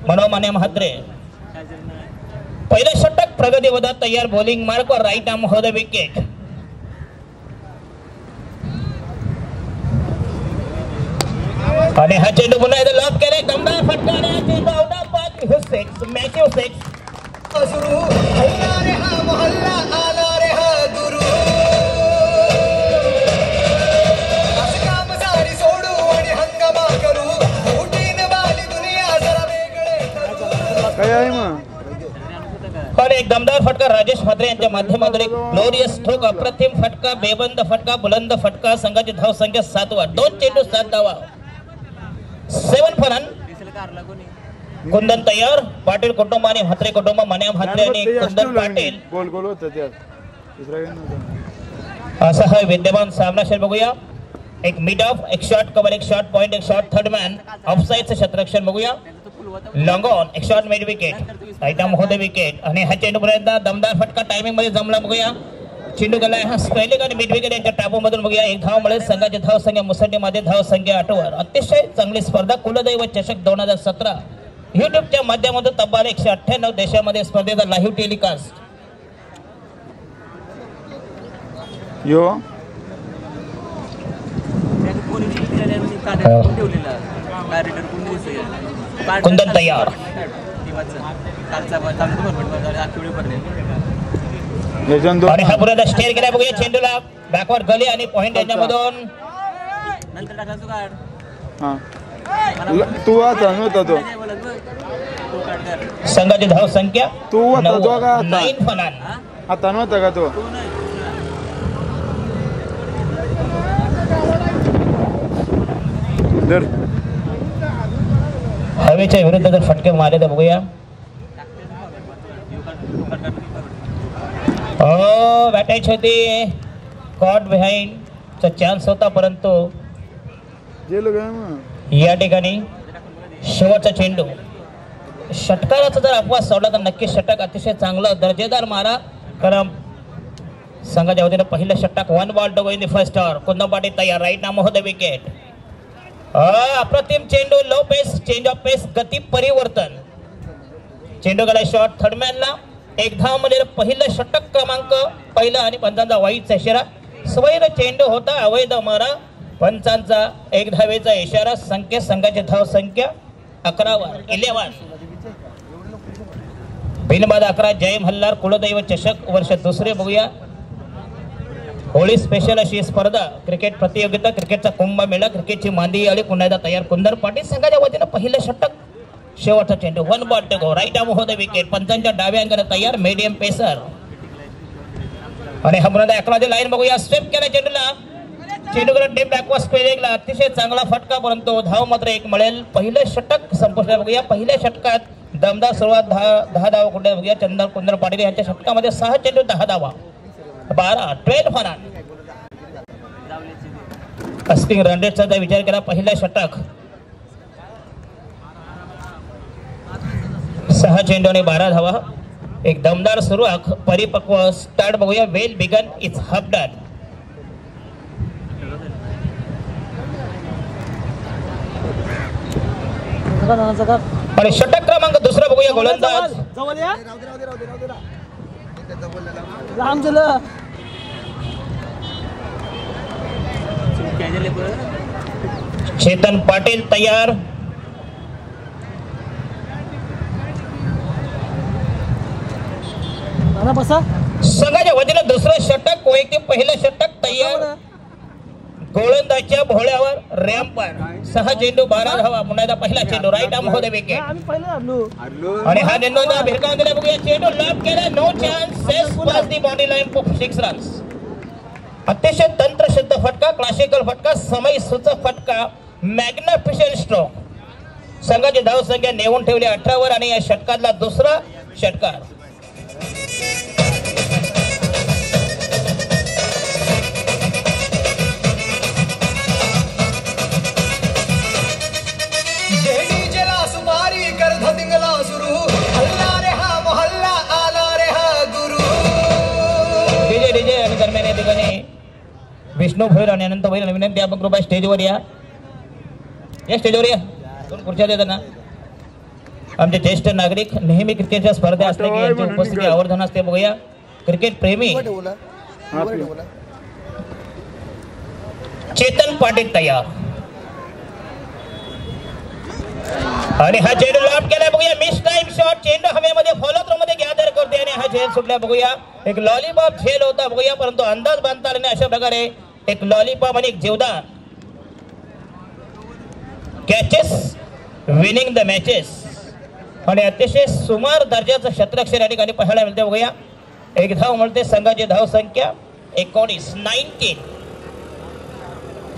मनोमान्य म्हात्रे पहिलं षटक प्रगती वदा तयार बॉलिंग मार्क व राईट आर्म हो द विकेट आणि हा चेंडू पुन्हा एकदा लॉक केले दमदार फटका आणि हा चेंडू आउट ऑफ पाच हो 6 मॅच हो 6 सुरू हल्ला रे हा मोहल्ला आला रे हा गुरु असं काम सारी सोडू आणि हंगामा करू उठीन वाली दुनिया जरा वेगळे काय आहे मग और एक दमदार फटका राजेश म्हात्रे यांच्या माध्यमातून एक ग्लोरियस स्ट्रोक अप्रतिम फटका बेबंद फटका बुलंद फटका संघाची धाव संख्या 7 वर 2 चेंडू 7 धावा 7 फरन कुंदन तयार पाटील कुटुंब आणि म्हात्रे कुटुंब मन्या म्हात्रे आणि कुंदन पाटील गोल गोल होतं त्यात दुसरा काही नव्हता असा हा विद्यमान सामना शेर बघूया एक मिड ऑफ एक शॉट कव्हर एक शॉट पॉइंट एक शॉट थर्ड मॅन ऑफसाइडचं क्षेत्ररक्षण बघूया लॉंग ऑन एक शॉट मिड विकेट आयटम होते विकेट आणि हा चेंडू पर्यंत दमदार फटका टायमिंग मध्ये जमला बघूया चेंडू गेला हा स्पेलिंग आणि मिड विकेट यांच्या टापू मधून बघूया एक धाव मिळेल संघाची धाव संख्या मुसंडीमध्ये धाव संख्या 8 वर अतिशय चांगली स्पर्धा कुलदैवत चषक 2017 युट्यूबच्या माध्यमातून तब्बल 198 देशामध्ये स्पर्धेचा लाईव्ह टेलिकास्ट यो कुंदन तयार आणि हा पुढे स्टेअर केला बघूया चेंडूला बॅकवर्ड गली आणि पॉइंट याच्यामधून तू आता नव्हता तो संघाची धाव संख्या तू आता तो का 9 फनान आता नव्हता का तो हवेच्या विरुद्ध जर फटके मारले तर बघूया बॅटायची होती कॉट बिहाइंड चा चान्स होता परंतु या ठिकाणी शेवटचा चेंडू षटकाराचा जर अपवाद सोडला तर नक्की षटक अतिशय चांगलं दर्जेदार मारा कारण संघाच्या वतीनं पहिलं षटक 1 ball to go in the first over Kundan Patil तयार राईट नाम होतं विकेट अप्रतिम चेंडू low pace change of pace गती परिवर्तन चेंडू गेला शॉट थर्ड मॅनला एक धाव मध्ये पहिलं षटक क्रमांक पहिला आणि पंचांचा वाईटचा इशारा स्वैर चेंडू होता अवैध मारा पंचांचा एक धावेचा इशारा संख्या संघाची धाव संख्या 11 वर 11 बिनबाद 11 जय मल्हार कुलदैव चषक वर्ष दुसरे बघूया होळी स्पेशल अशी स्पर्धा क्रिकेट प्रतियोगिता क्रिकेटचा कुंभमेळा क्रिकेटची मांदी आली पुन्हा एकदा तयार कुंदन पाटील संघाच्या वतीनं पहिलं षटक शेवटचा चेंडू 1 ball to go right arm होतं विकेट पंचांच्या डाव्या अंगाने तयार मीडियम पेसर आणि हा पुन्हा 11 लाईन बघूया स्टेप केला चेंडूला चेंडूकडे डेप बॅकवर्ड स्पेलिंगला अतिशय चांगला फटका परंतु धाव मात्र एक मिळेल पहिलं षटक संपुष्टात बघूया पहिल्या षटकात दमदार सुरुवात 10 धावा कुठे बघूया चंदन कुंदन पाटील यांच्या षटकामध्ये 6 चेंडू 10 धावा 12 फनान अस्किंग रन रेटचा जर विचार केला पहिला षटक 6 चेंडू आणि 12 धावा एक दमदार सुरुवात परिपक्व स्टार्ट बघूया well begun it's half done आणि षटक क्रमांक दुसरा बघूया गोलंदाज चेतन पाटील तयार संघाच्या वतीनं दुसरं षटक वैयक्तिक पहिलं षटक तयार गोलंदाजच्या भोळ्यावर रॅम्पर 6 चेंडू 12 धावा पुन्हा पहिला चेंडू राईट आर्म होते विकेट आणि हा नेंदोंदा भिरकावून दिला बघूया चेंडू लॉक केला नो चान्स सेस past the boundary line for 6 runs अतिशय तंत्रशुद्ध फटका क्लासिकल फटका समय सूचक फटका मॅग्निफिशंट स्ट्रोक संघाची धाव संख्या नेऊन ठेवली 18 वर आणि या षटकातला दुसरा षटकार विष्णू भैर आणि अनंत भैर विनंती आपण कृपया स्टेजवर या स्टेजवर या दोन खुर्च्या देतात ना आमचे ज्येष्ठ नागरिक नेहमी क्रिकेटच्या स्पर्धा असते की यांची उपस्थिती आवर्जून असते. बघूया क्रिकेट प्रेमी चेतन पाटील तयार आणि हा चेंडू लॉट केलाय. बघूया मिस टाइम शॉट. चेंडू हवेमध्ये फॉलो थ्रो मध्ये गॅदर करते आणि हा झेल सुटला. बघूया एक लॉलीपॉप झेल होता. बघूया परंतु अंदाज बांधता आला नाही. अशा प्रकारे एक लॉलीपॉप आणि एक जीवदान कॅचेस विनिंग द मॅचेस आणि अतिशय सुमार दर्जाचं क्षेत्ररक्षण या ठिकाणी पाहायला मिळते. बघूया एक धाव मिळते. संघाची धाव संख्या 19.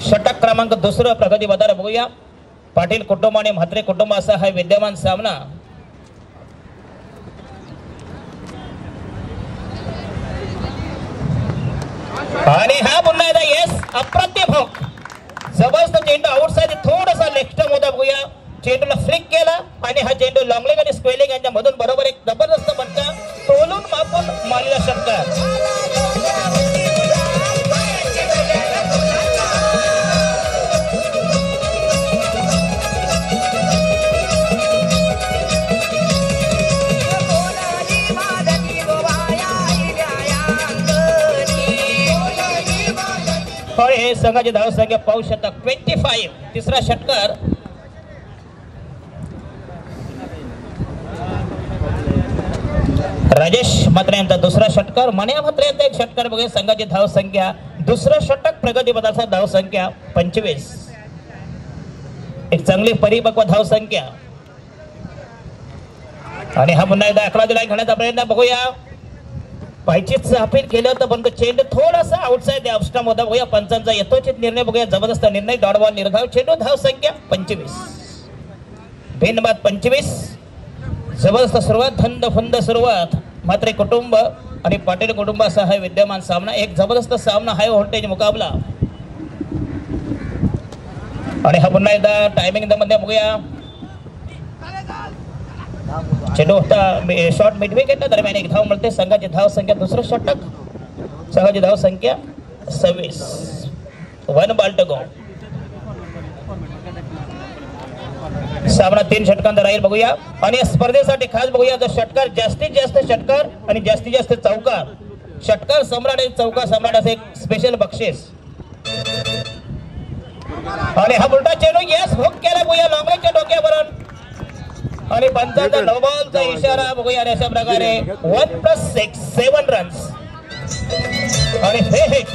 षटक क्रमांक दुसरं प्रगती पथार. बघूया पाटील कुटुंब आणि म्हात्रे कुटुंब असा हा विद्यमान सामना. आणि हा पुन्हा एकदा येस अप्रतिम भोग. जबरदस्त चेंडू आउटसाइड थोडासा लेफ्टम होता. बघूया चेंडूला फ्लिक केला आणि हा चेंडू लॉंगलेग आणि स्क्वेलिंग यांच्या मधून बरोबर एक जबरदस्त फटका तोलून मापून मारलेला षटकार. हे संघाची धाव संख्या पाहू शकता 25. तिसरा षटकार राजेश म्हात्रे यांचा दुसरा षटकार. मन्या म्हात्रे यांचा एक षटकार. बघा संघाची धाव संख्या दुसरा षटक प्रगती पथाचा धाव संख्या 25. एक चांगली परिपक्व धाव संख्या आणि हा पुन्हा एकदा 11 दिला घेण्याचा प्रयत्न. बघूया पायचीच अपील केलं होतं पण चेंडू थोडासा आउटसाइड ऑफस्टंप होता. बघूया पंचांचा यथोचित निर्णय. बघूया जबरदस्त निर्णय. डॉट बॉल निर्धाव. चेंडू धाव संख्या 25. बिनबाद 25. जबरदस्त सुरुवात. थंड फुंद सुरुवात. मात्र कुटुंब आणि पाटील कुटुंब असा हा विद्यमान सामना. एक जबरदस्त सामना. हाय व्होल्टेज मुकाबला आणि हा पुन्हा एकदा टायमिंग मध्ये. बघूया चेंडू होता शॉट मिड विकेटच्या दरम्यान एक धाव मिळते. संघाची धाव संख्या दुसरं षटक. संघाची धाव संख्या 26. 1 बॉल टू गो. सामना 3 षटकांचा राहील. बघूया आणि स्पर्धेसाठी खास बघूया जर षटकार जास्तीत जास्त षटकार आणि जास्तीत जास्त चौकार. षटकार सम्राट आणि चौकार सम्राट असं एक स्पेशल बक्षीस. आणि हा उलटा चेंडू यस हुक केला. बघूया लॉंगरेजच्या डोक्यावरून आणि पंचांचा नो बॉलचा इशारा. बघूया आणि अशा प्रकारे 1+6 7 रन्स आणि हे हिट.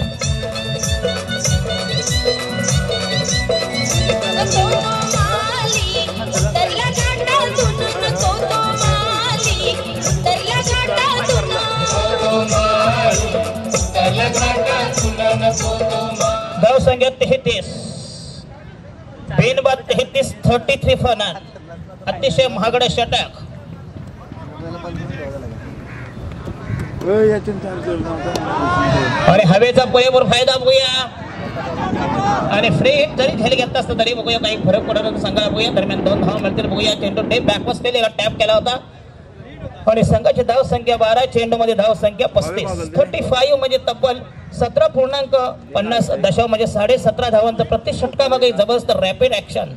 धाव संख्या 33. बिनबाद 33. 33 फनात. अतिशय महागडे षटक आणि हवेचा पुरेपूर फायदा. बघूया आणि फ्री हिट जरी खेळ घेतला असता तरी बघूया काही फरक पडत संघाला. बघूया दरम्यान 2 धाव मिळतील. बघूया चेंडू टेप बॅकवर्ड केलेला टॅप केला होता आणि संघाची धाव संख्या 12. चेंडू मध्ये धाव संख्या 35. 35 म्हणजे तब्बल 17.50 म्हणजे 17.5 धावांचं प्रति षटकामागे जबरदस्त rapid action.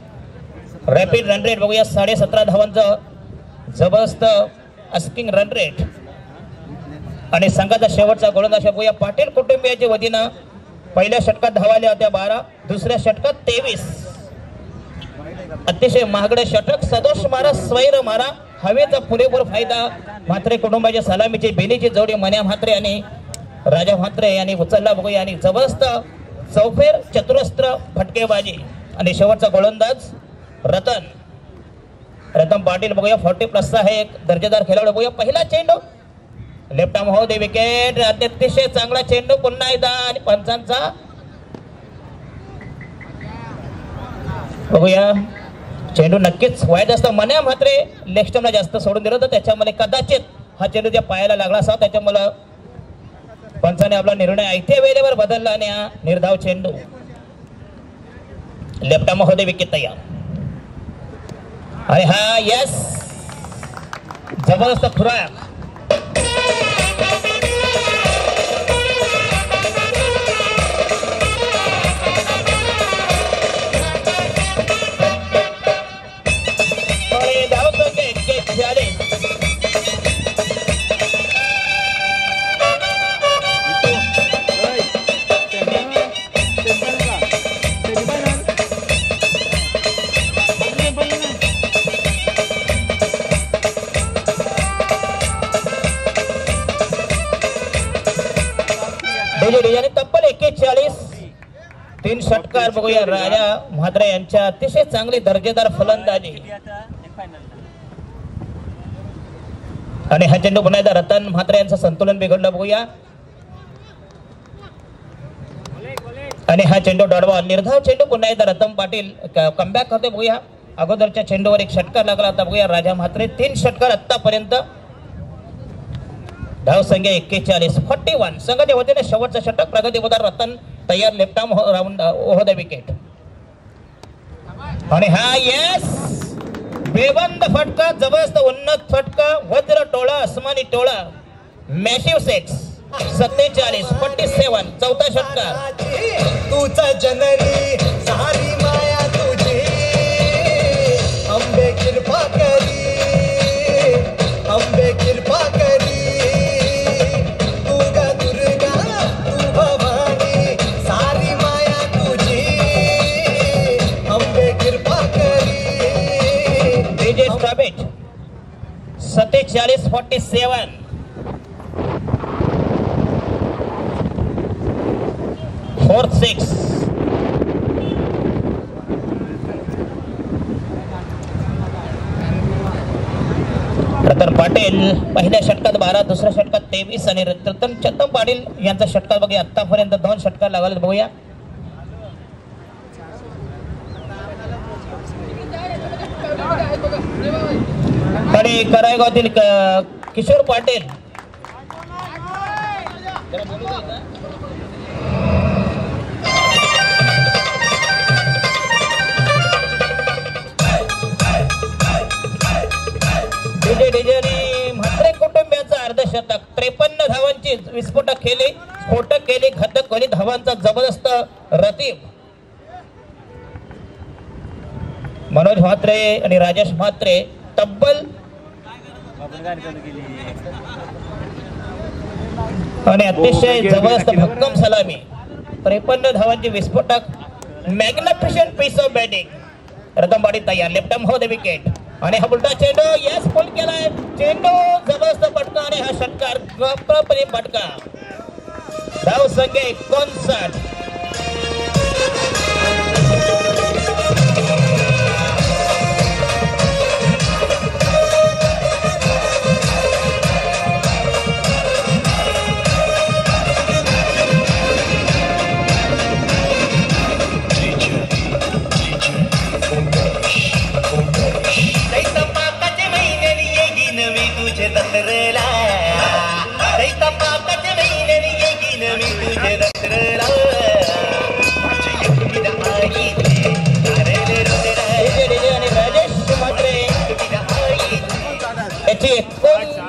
Rapid run rate. बघूया 17.5 धावांचं जबरदस्त अस्किंग रन रेट आणि संघाचा शेवटचा गोलंदाज. बघूया पाटील कुटुंबियाच्या वतीनं पहिल्या षटकात धावाल्या होत्या 12. दुसऱ्या षटकात 23. अतिशय महागडे षटक. सदोष मारा स्वैर मारा. हवेचा पुरेपूर फायदा. म्हात्रे कुटुंबाच्या सलामीची बेनीची जोडी मन्या म्हात्रे आणि राजा म्हात्रे यांनी उचलला. बघूया आणि जबरदस्त चौफेर चतुरस्त्र फटकेबाजी आणि शेवटचा गोलंदाज रतन पाटील. बघूया 40+ आहे. एक दर्जेदार खेळाडू. बघूया पहिला चेंडू लेफ्ट आर्म हो दे विकेट. अतिशय चांगला चेंडू पुन्हा एकदा आणि पंचांचा. बघूया चेंडू नक्कीच वाईट असतं. मन्या म्हात्रे लेग स्टंपला जास्त सोडून दिलं होतं त्याच्यामुळे कदाचित हा चेंडू ज्या पायाला लागला असा त्याच्यामुळे पंचाने आपला निर्णय ऐत्या वेळेवर बदलला आणि हा निर्धाव चेंडू लेफ्ट आर्म हो दे विकेट तयार. आणि हा यस जबरदस्त खुराक. धाव संख्या 81. कसे आले डिजाने तब्बल 41 तीन षटकार बघूया राजा म्हात्रे यांच्या अतिशय चांगली दर्जेदार फलंदाजी आणि हा चेंडू पुन्हा एकदा रतन म्हात्रे यांचं संतुलन बिघडलं बघूया आणि हा चेंडू डॉडवा निर्धाव चेंडू पुन्हा एकदा रतन पाटील कमबॅक करते बघूया अगोदरच्या चेंडूवर एक षटकार लागला आता बघूया राजा म्हात्रे 3 षटकार आतापर्यंत धाव संख्या 41 संघाच्या वतीने शेवटचं षटक प्रगतीपथार रतन तयार left arm round over the wicket आणि हा यस बेबंद फटका जबरदस्त उन्नत फटका वज्र टोळा अस्मानी टोळा मॅसिव्ह सेट्स 47 चौथा षटकार तुझा जननी सारी माया तुझी अंबे कृपा करी अंबे कृपा करी Stop 47 4th 6 रतन पाटील पहिल्या षटकात 12 दुसऱ्या षटकात 23 आणि रतन चंदम पाटील यांचा षटकार बघूया आतापर्यंत 2 षटकार लागले बघूया आणि करायगावतील किशोर पाटील डीजे आणि म्हात्रे कुटुंबियांचं अर्धशतक 53 धावांची विस्फोटक केली स्फोटक केली घातक कोणी धावांचा जबरदस्त रतीब मनोज म्हात्रे आणि राजेश म्हात्रे तब्बल आणि अतिशय जबरदस्त भक्कम सलामी 53 धावांची विस्फोटक मॅग्निफिशंट पीस ऑफ बॅटिंग रतनबाडी तयार लेफ्ट आर्म हो द विकेट आणि हा उलटा चेंडू यस फुल केलाय चेंडू जबरदस्त फटका आणि हा षटकार प्रॉपरली फटका धाव संख्या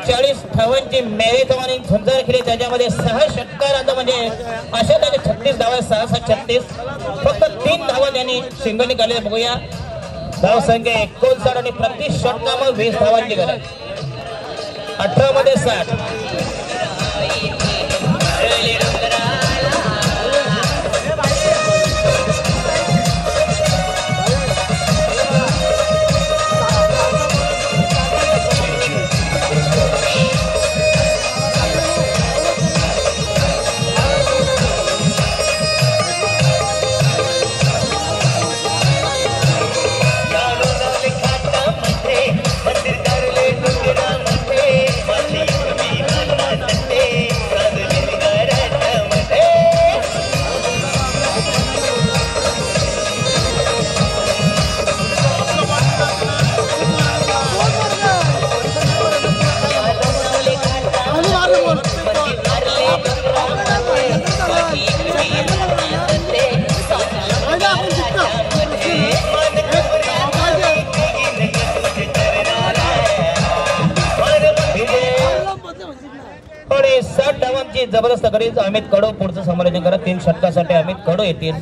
59 धावांची मॅरेथॉन झुंजार खेळली त्याच्यामध्ये 6 षटकार आता म्हणजे अशा त्याचे 36 धावा 6-36 फक्त 3 धावा त्यांनी सिंगल निघाले बघूया धाव संख्या 59 आणि प्रति षटकावर 20 धावांची गरज 18 मध्ये 60 जबरदस्त गरीज अमित कडो पुढचं समालोचन करा 3 षटकासाठी अमित कडो येतील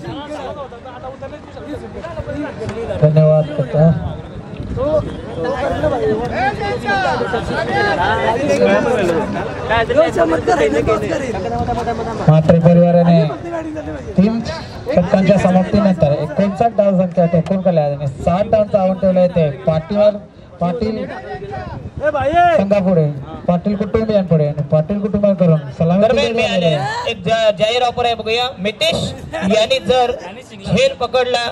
धन्यवाद मात्र परिवाराने 3 षटकांच्या समाप्तीनंतर 59 धाव संख्या टोकून काढल्या आणि 60 धावांचा आव्हान ठेवलं येते पाटील संघापुढे, पाटील कुटुंबियांपुढे आणि पाटील कुटुंबाकडून दरम्यान मिळाले एक जाहीर ऑफर आहे बघूया. मितेश यांनी जर झेल पकडला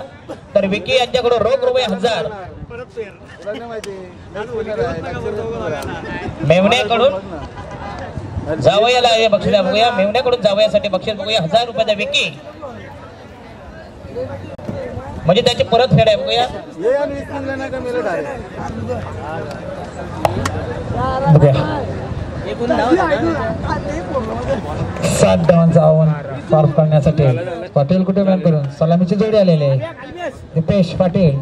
तर विकी यांच्याकडून रोख ₹1000 मेवण्याकडून जावयाला हे बक्षीस बघूया. मेवण्याकडून जावयासाठी बक्षीस बघूया ₹1000 विकी म्हणजे त्याची परत फेड आहे बघूया. 7 धावांचं आव्हान पार पाडण्यासाठी पाटील कुटुंबियांकडून सलामीची जोडी आलेली आहे. दीपेश पाटील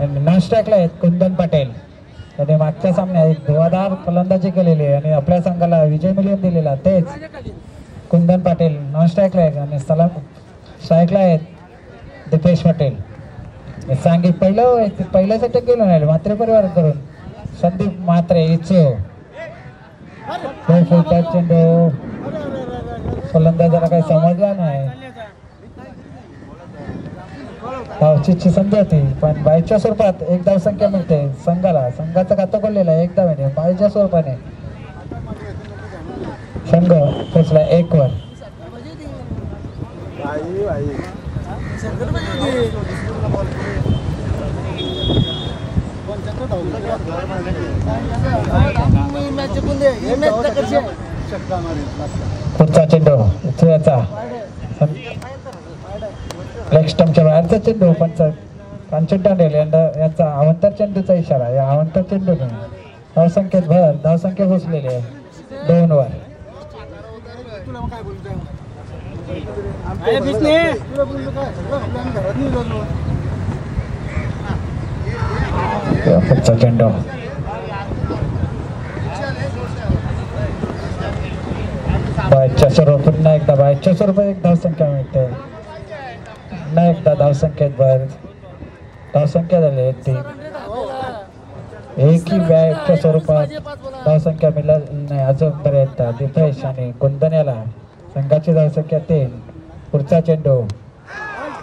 आणि नॉन स्ट्राईकला आहेत कुंदन पटेल. त्याने मागच्या सामन्यात एक धुवाधार फलंदाजी केलेली आहे आणि आपल्या संघाला विजय मिळवून दिलेला तेच कुंदन पाटील नॉन स्ट्राईकला आहेत आणि स्ट्राईकला आहेत दीपेश पाटील. सांगी पहिलं षटक गेलो नाही मात्रे परिवार करून संदीप मात्रे इच्छो चेंडू फलंदाजाला काही समजला नाही. धावचीची संधी होती पण बाईच्या स्वरूपात 1 धावसंख्या मिळते संघाला. संघाचं खातं खोललेलं आहे 1 धावेने बाईच्या स्वरूपाने संघ पोचला 1 वर. पुढचा चेंडू याचा लेग स्टंपच्या बाहेरचा चेंडू पंचट डांडेल यांचा अवंतर चेंडूचा इशारा. या अवंतर चेंडूने धावसंख्येत पोचलेली आहे 2 वर. पुढचा चेंडू बाईच्या स्वरूपात पुन्हा एकदा बाईच्या स्वरूपात 1 धावसंख्या मिळते. पुन्हा एकदा धावसंख्येत भर धावसंख्या झाली 3. एकही बॅटच्या स्वरूपात धावसंख्या मिळाली नाही अजूनपर्यंत. दीपेश आणि कुंदन याला संघाची धावसंख्या 3. पुढचा चेंडू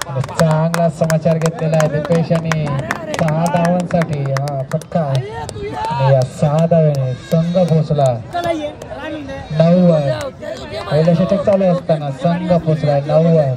आणि चांगला समाचार घेतलेला आहे दीपेश आणि 6 धावांसाठी हा फटका आणि या 6 धावेने संघ पोचला 9 वर. पहिलं षटक चालू असताना संघ पोचला 9 वर.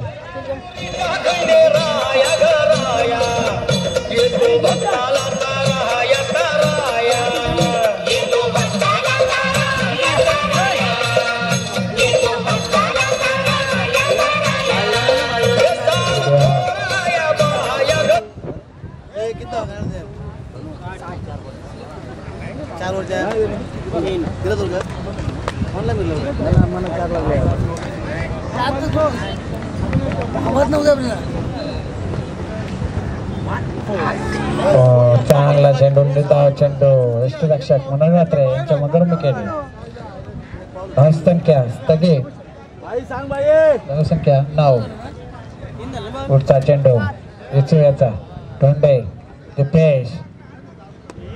चांगला चेंडू चेंडू यष्टीरक्षक मनोज म्हात्रे यांच्या मधुरमुखेने धावसंख्या स्थगित धावसंख्या 9. पुढचा चेंडू याचा धोंडे दीपेश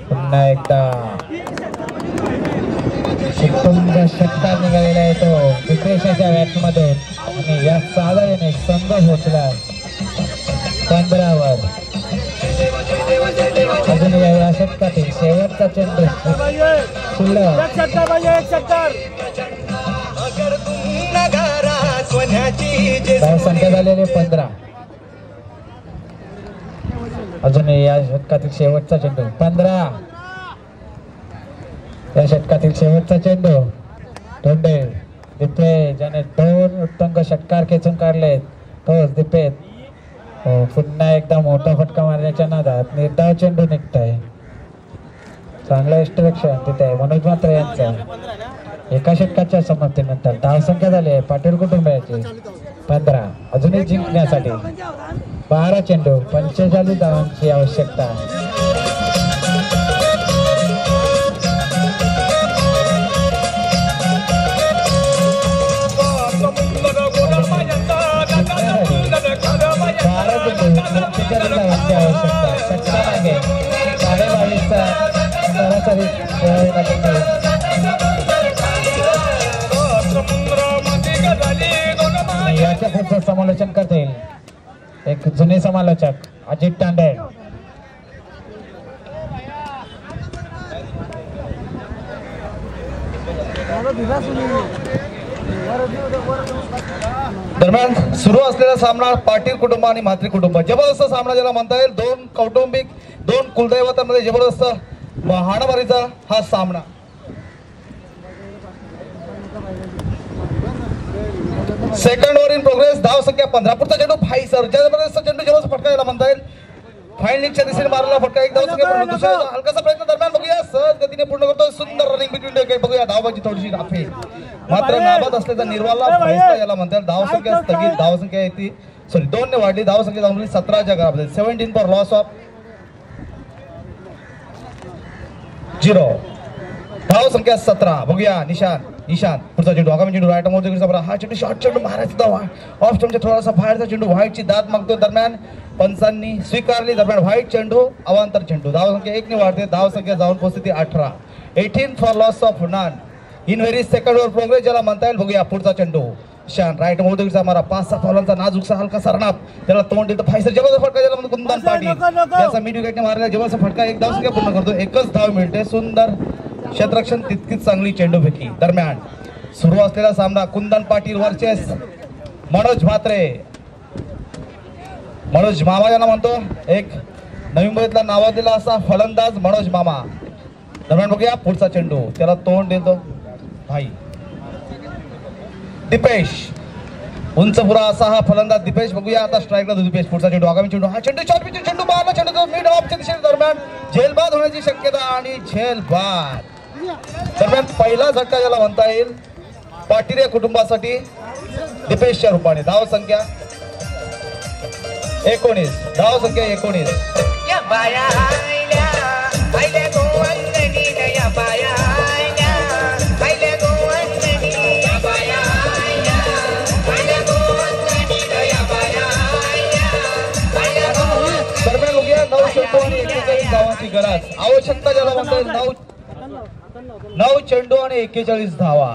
पुन्हा एकदा कुटुंब षटकार निघालेला आहे तो दीपेशाच्या बॅटमध्ये आणि या 6 धावेने संघ पोहोचला 15 वर. अजून या षटकातील शेवटचा चेंडू धावसंख्या झालेली 15. अजून या षटकातील शेवटचा चेंडू 15. या षटकातील शेवटचा चेंडू धोंडे दीपेश ज्याने 2 उत्तंग षटकार खेचून काढलेत तोच दीपेश पुन्हा एकदा मोठा फटका मारण्याच्या नादात निर्धाव चेंडू निघताय. चांगलं यष्टीरक्षण तिथे आहे मनोज म्हात्रे यांचा. 1 षटकाच्या समाप्तीनंतर धावसंख्या झाली आहे पाटील कुटुंबियांची 15. अजूनही जिंकण्यासाठी 12 चेंडू 45 धावांची आवश्यकता. आवश्यकता 22 चा याच्या पुढचं समालोचन करतील एक जुने समालोचक अजित तांडे. दरम्यान सुरू असलेला सामना पाटील कुटुंब आणि म्हात्रे कुटुंब, जबरदस्त सामना ज्याला म्हणता येईल. दोन कौटुंबिक, दोन कुलदैवतांमध्ये जबरदस्त हाणामारीचा हा सामना. Second over in progress. धाव संख्या 15. पुढचा चेंडू भाई सर, जबरदस्त चेंडू, जबरदस्त फटका याला म्हणता येईल. फाइंडिंगच्या दिशेने मारलेला फटका. एक धाव संख्या पूर्ण. दुसरा हलकासा प्रयत्न दरम्यान बघूया, सहज गतीने पूर्ण करतो. सुंदर रनिंग बिटवीन विकेट बघूया. धावाची थोडीशी राफे मात्र नाबाद असल्याचा निर्वाला फैसला याला म्हणतात. धाव संख्या स्थगित. धाव संख्या येते 2 ने वाढली. धाव संख्या जाऊन 17च्या घरामध्ये. 17 फॉर लॉस ऑफ 0. धाव संख्या 17. बघूया निशांत पुढचा चेंडू. आगामी चेंडू राईट मोदीचा. हा चेंडू शॉर्ट चेंडू मारायचा. ऑफ स्टंपच्या थोडासा बाहेरचा चेंडू. व्हाईटची दाद मागतो. दरम्यान पंचांनी स्वीकारली. दरम्यान व्हाईट चेंडू, अवांतर चेंडू. धाव संख्या 1 ने वाढते. धाव संख्या जाऊन पोहोचते 18. 18 for loss of non in very second over progress ज्याला म्हणता येईल. बघूया पुढचा चेंडू. शान राईट मोदीचा मारा. 5-6 फॉलांचा नाजूकसा हलका सरनाप त्याला तोंड देतो. फायसर जबरदस्त फटका ज्याला म्हणतो कुंदन पाटील. त्याचा मिड विकेटने मारलेला जबरदस्त फटका. एक धाव संख्या पूर्ण करतो. एकच धाव मिळते. सुंदर क्षेत्ररक्षण, तितकीच चांगली चेंडू फेकी. दरम्यान सुरू असलेला सामना कुंदन पाटील वर्सेस मनोज म्हात्रे. मनोज मामा यांना म्हणतो. एक नवी मुंबईतला नावाजलेला असा फलंदाज मनोज मामा. दरम्यान बघूया पुढचा चेंडू. त्याला तोंड देतो भाई दीपेश. उंच पुरा असा हा फलंदाज दीपेश. बघूया आता स्ट्राईकला दीपेश. पुढचा चेंडू. आगामी चेंडू. हा चेंडू शॉर्ट पिच चेंडू मारला. चेंडू मिड ऑफच्या दिशेने. दरम्यान झेलबाद होण्याची शक्यता आणि झेलबाद. दरम्यान पहिला झटका ज्याला म्हणता येईल पाटील या कुटुंबासाठी दीपेशच्या रूपाने. धाव संख्या 19. धाव संख्या 19. दरम्यान बघूया 9 चेंडू आणि 41 धावांची गरज. आवश्यकता ज्याला म्हणता येईल 9 चेंडू आणि 41 धावा.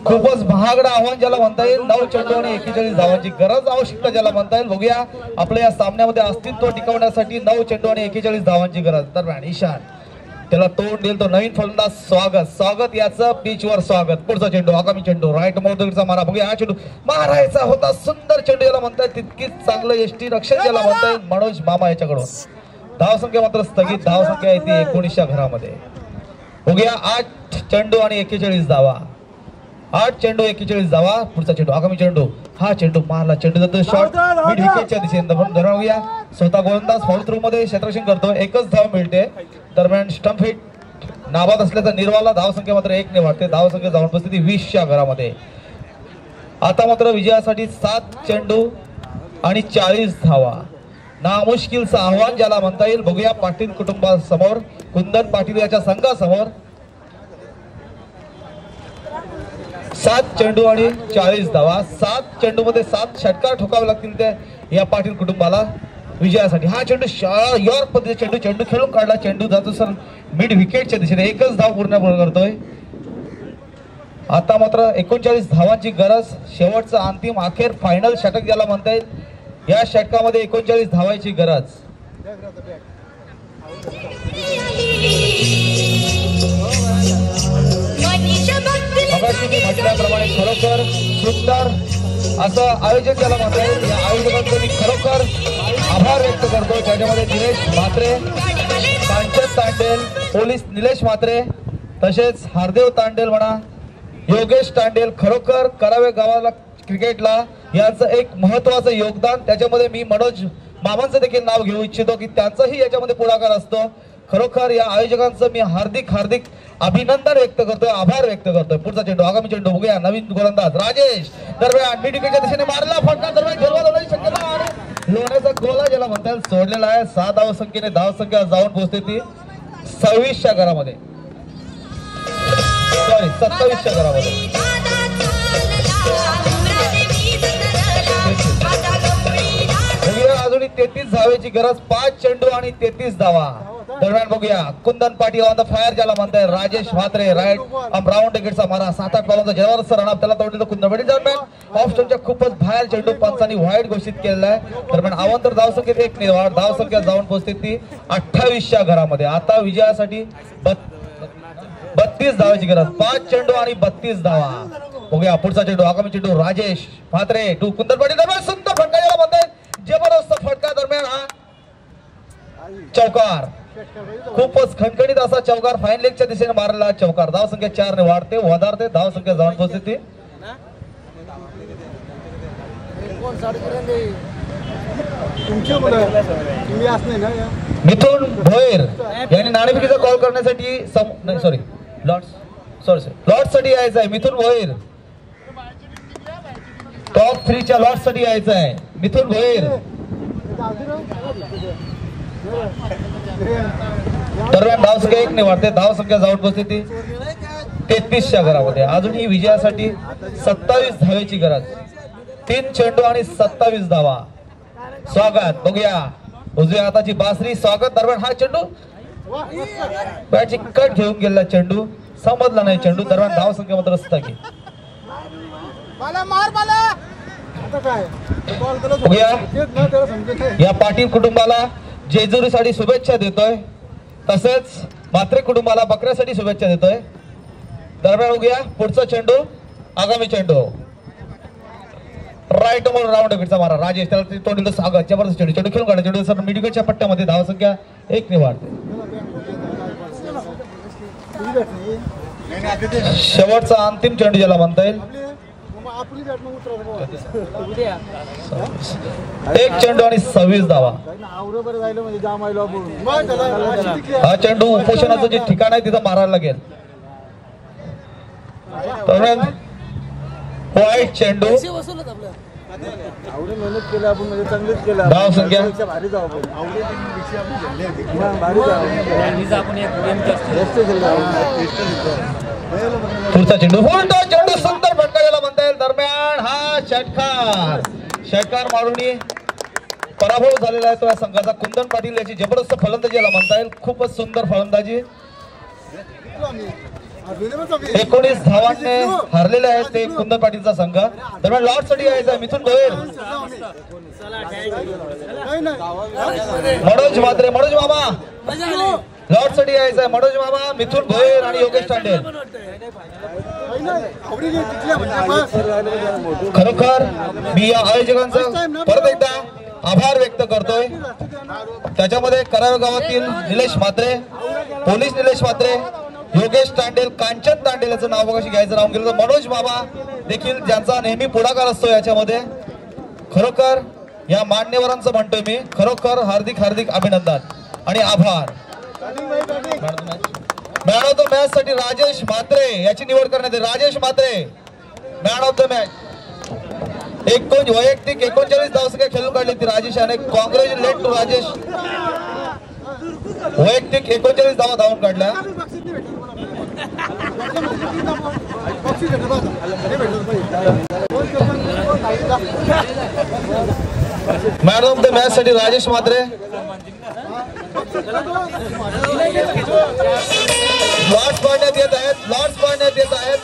खूपच महागडं आव्हान ज्याला म्हणता येईल. 9 चेंडू आणि 41 धावांची गरज. आवश्यकता ज्याला म्हणता येईल. बघूया आपल्या या सामन्यामध्ये अस्तित्व टिकवण्यासाठी 9 चेंडू आणि 41 धावांची गरज. दरम्यान ईशान त्याला तोंड देईल तो नवीन फलंदाज. स्वागत याचं पिचवर स्वागत. पुढचा चेंडू. आगामी चेंडू राईट मोदीचा मारा. बघूया हा चेंडू मारायचा होता. सुंदर चेंडू याला म्हणताय. तितकीच चांगलं यष्टी रक्षण ज्याला म्हणताय मनोज मामा याच्याकडून. धाव संख्या मात्र स्थगित. धाव संख्या येते 19च्या घरामध्ये. बघूया 8 चेंडू आणि 41 धावा. 8 चेंडू 41 धावा. पुढचा चेंडू. आगामी चेंडू. हा चेंडू मारला. चेंडू जातो शॉर्ट मिड विकेटच्या दिशेने. बघूया स्वतः गोलंदाज फाऊल थ्रू मध्ये क्षेत्ररक्षण करतो. एकच धाव मिळते. दरम्यान स्टंप हिट नाबाद असल्याचा निर्वाला. धाव संख्या मात्र 1 ने वाढते. धाव संख्या जाऊन पोहोचते 20च्या घरामध्ये. आता मात्र विजयासाठी 7 चेंडू आणि 40 धावा. नामुश्किलचं आव्हान ज्याला म्हणता येईल. बघूया पाटील कुटुंबासमोर कुंदन पाटील याच्या संघासमोर 7 चेंडू आणि 40 धावा. 7 चेंडू मध्ये 7 षटकार ठोकावे लागतील ते या पाटील कुटुंबाला विजयासाठी. हा चेंडू यॉर्क पद्धतीचा चेंडू खेळून काढला. चेंडू जातो सर मिड विकेटच्या दिशेने. एकच धाव पूर्ण करतोय. आता मात्र 39 धावांची गरज. शेवटचा अंतिम अखेर फायनल षटक ज्याला म्हणता येईल. या षटकामध्ये 39 धावांची गरज. म्हटल्याप्रमाणे खरोखर सुंदर असं आयोजन ज्याला म्हणता येईल. या आयोजकांचं मी खरोखर आभार व्यक्त करतो. ज्याच्यामध्ये दिनेश म्हात्रे, कांचन तांडेल, पोलीस निलेश म्हात्रे, तसेच हार्देव तांडेल म्हणा, योगेश तांडेल. खरोखर करावे गावाला क्रिकेटला यांचं एक महत्वाचं योगदान. त्याच्यामध्ये मी मनोज मामांचं देखील नाव घेऊ इच्छितो की त्यांचाही याच्यामध्ये पुढाकार असतो. खरोखर या आयोजकांचं मी हार्दिक अभिनंदन व्यक्त करतोय, आभार व्यक्त करतोय. पुढचा चेंडू. आगामी चेंडू. बघूया नवीन गोलंदाज राजेश. दरम्यान मिड विकेटच्या दिशेने मारला फटका. दरम्यान झेलबाद होण्याची शक्यता आणि लोण्याचा गोला ज्याला म्हणतात सोडलेला आहे. 6 धाव संख्येने धाव संख्या जाऊन पोहोचते ती 26च्या घरामध्ये. 27च्या घरामध्ये. अजूनही 33 धावेची गरज. 5 चेंडू आणि 33 धावा. दरम्यान बघूया कुंदन पाटील ऑन द फायर ज्याला म्हणताय राजेश म्हात्रे राईट राऊंड विकेटचा मारा 7-8 बॉलचा जबरदस्त रनअप त्याला तोडलेलं कुंदन पाटील दरम्यान ऑफ स्टोनच्या खूपच बाहेर चेंडू पंचांनी वाईट घोषित केलेला आहे. दरम्यान अवंतर धावसंख्येत 1 निर्वाळ धावसंख्या जाऊन पोहोचते ती 28च्या घरामध्ये. आता विजयासाठी 32 धावाची गरज. 5 चेंडू आणि 32 धावा. बघूया पुढचा चेंडू आगामी चेंडू राजेश म्हात्रे टू कुंदन पाटील दरम्यान सुंदर फटका याला म्हणताय जबरदस्त फटका. दरम्यान हा चौकार खूपच खणखणीत असा चौकार फाईन लेगच्या दिशेने मारलेला चौकार. धावसंख्या 4 ने वाढते वधारते धावसंख्या जाऊन पोहोचते ती मिथुन भोयर यांनी नाणेफेकीचा कॉल करण्यासाठी लॉर्ड साठी यायचं आहे. मिथुन भोयर टॉप 3 च्या लॉर्ड साठी यायचं आहे. मिथुन भोयर दरम्यान धावसंख्या 1 ने वाढते धावसंख्या जाऊन पोहोचते ती 33च्या घरामध्ये. अजूनही विजयासाठी 27 धावेची गरज. 3 चेंडू आणि 27 धावा. स्वागत बघूया उजव्या हाताची बासरी स्वागत. दरम्यान हा चेंडू बॅटची कट घेऊन गेलेला चेंडू समजला नाही चेंडू. दरम्यान धावसंख्या मात्र स्थगित. बघूया या पाटील कुटुंबाला जेजुरीसाठी शुभेच्छा देतोय तसेच म्हात्रे कुटुंबाला बकऱ्यासाठी शुभेच्छा देतोय. दरम्यान बघूया पुढचा चेंडू आगामी चेंडू राईट ओव्हर राऊंड विकेटचा मारा राजेश त्याला तोडील स्वागत. जबरदस्त चेंडू चेंडू खेळून काढा चेंडू सर मिडविकेटच्या पट्ट्यामध्ये धावसंख्या 1 ने वाढते. शेवटचा अंतिम चेंडू ज्याला म्हणता येईल 1 चेंडू आणि 26 धावा. हा चेंडू उपोषणाचं जे ठिकाण आहे तिथं मारायला लागेल. वाईट चेंडू धावसंख्या पुढचा चेंडू उलटा चेंडू सुंदर फटका याला म्हणता येईल. दरम्यान हा षटकार मारून पराभव झालेला आहे तो या संघाचा. कुंदन पाटील याची जबरदस्त फलंदाजी याला म्हणता येईल. खूपच सुंदर फलंदाजी. 19 धावांनी हरलेले आहेत ते कुंदन पाटीलचा संघ. दरम्यान लॉर्ड साठी यायचा आहे मिथुन गोयल मनोज मामा लॉर्ड साठी यायचा आहे. मनोज मामा मिथुन गोयल आणि योगेश तांडेल. खरोखर मी या आयोजकांचा परत एकदा आभार व्यक्त करतोय. त्याच्यामध्ये करावे गावातील निलेश म्हात्रे पोलीस निलेश म्हात्रे योगेश तांडेल कांचन तांडेल याचं नाव बघाशी घ्यायचं राहून गेलं. मनोज मामा देखील ज्यांचा नेहमी पुढाकार असतो याच्यामध्ये. खरोखर या मान्यवरांचं म्हणतोय मी खरोखर हार्दिक अभिनंदन आणि आभार. मॅन ऑफ द मॅच साठी राजेश म्हात्रे याची निवड करण्यात आली. Rajesh Mhatre man of the match. वैयक्तिक 39 धावसंख्या खेळून काढली ती राजेश याने. Congratulate to Rajesh. वैयक्तिक 39 धावा धावून काढल्या. मॅन ऑफ द मॅच साठी राजेश म्हात्रे. लॉर्ड्स पाडण्यात येत आहेत.